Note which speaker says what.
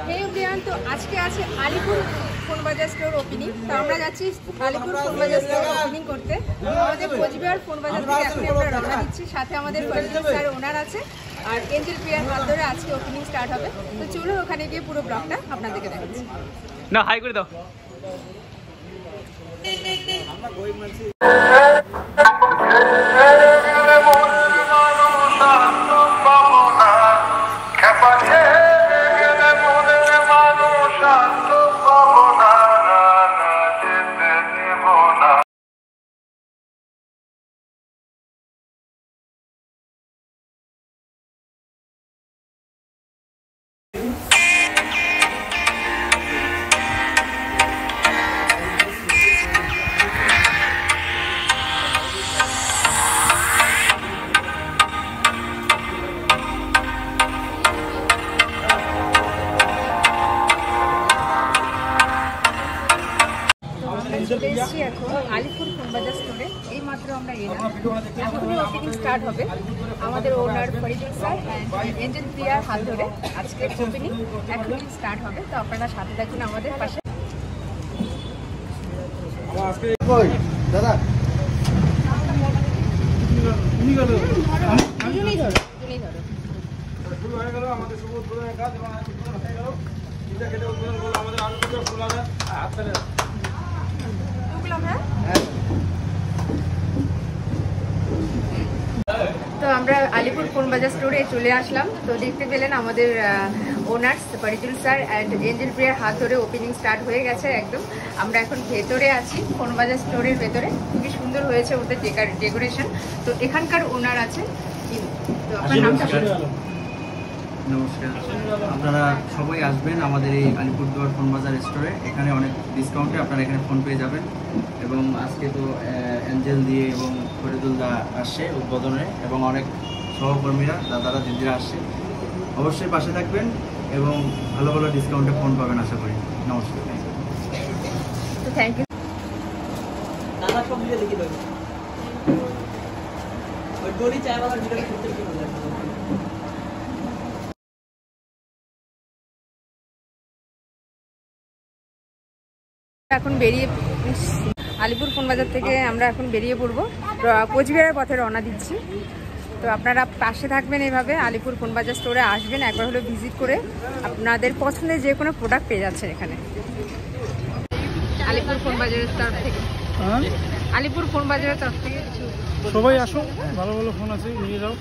Speaker 1: হে everyone, তো আজকে আছে আলিপুর ফোন বাজার স্টোর ওপেনিং। তো আমরা যাচ্ছি আলিপুর ফোন বাজার স্টোর ওপেনিং করতে। আমাদের কোচবিহার ফোন বাজার থেকে এখন আমরা রওনা দিচ্ছি। সাথে আমাদের ফরিদুল স্যার ওনার আছে, আর এঞ্জেল প্রিয়ার হাত ধরে আজকে ওপেনিং স্টার্ট হবে। তো চলুন ওখানে গিয়ে পুরো ব্লগটা আপনাদেরকে দেখাচ্ছি।
Speaker 2: না হাই করে দাও।
Speaker 1: চলে এসেছি এখন আলিপুর ফোন বাজার স্টোরে। এই মাত্র আমরা এলাম, এখনই ওপেনিং স্টার্ট হবে। আমাদের ওনার ফরিদুল স্যার অ্যান্ড এঞ্জেল প্রিয়ার হাত ধরে আজকে ওপেনিং এখনই স্টার্ট হবে। তো আপনারা সাথে থাকুন আমাদের পাশে। তো আমরা আলিপুর ফোন বাজার স্টোরে চলে আসলাম। তো দেখতে পেলেন আমাদের owners Faridul sir and Angel প্রিয়ার হাত ধরে ওপেনিং স্টার্ট হয়ে গেছে একদম। আমরা এখন ভেতরে আছি, ফোন বাজার স্টোরের ভেতরে। খুবই সুন্দর হয়েছে ওদের ডেকোরেশন। তো এখানকার ওনার আছেন, তো আপনার নামটা?
Speaker 3: নমস্কার, আপনারা সবাই আসবেন আমাদের এই আলিপুরদুয়ার ফোন বাজার স্টোরে। এখানে অনেক ডিসকাউন্টে আপনারা এখানে ফোন পেয়ে যাবেন। এবং আজকে তো এঞ্জেল দিয়ে এবং ফরিদুল দা আসছে উদ্বোধনে, এবং অনেক সহকর্মীরা দাদারা দিদিরা আসছে। অবশ্যই পাশে থাকবেন এবং ভালো ভালো ডিসকাউন্টে ফোন পাবেন আশা করি। নমস্কার,
Speaker 1: থ্যাংক ইউ।
Speaker 4: দাদা সব ভিডিও দেখি দেবে, ওই দড়ি চায় বাবার ভিডিও করতে কি বলে।
Speaker 1: এখন বেরিয়ে আলিপুর ফোন বাজার থেকে আমরা এখন বেরিয়ে পড়বো, কোচবিহারের পথে রওনা দিচ্ছি। তো আপনারা পাশে থাকবেন, এভাবে আলিপুর ফোন বাজার স্টোরে আসবেন, একবার হলো ভিজিট করে আপনাদের পছন্দের যে কোনো প্রোডাক্ট পেয়ে যাচ্ছেন এখানে আলিপুর ফোন বাজারের তরফ থেকে। আলিপুর ফোন বাজারের তরফ থেকে
Speaker 2: সবাই আসো, ভালো ভালো ফোন আছে, নিয়ে যাও।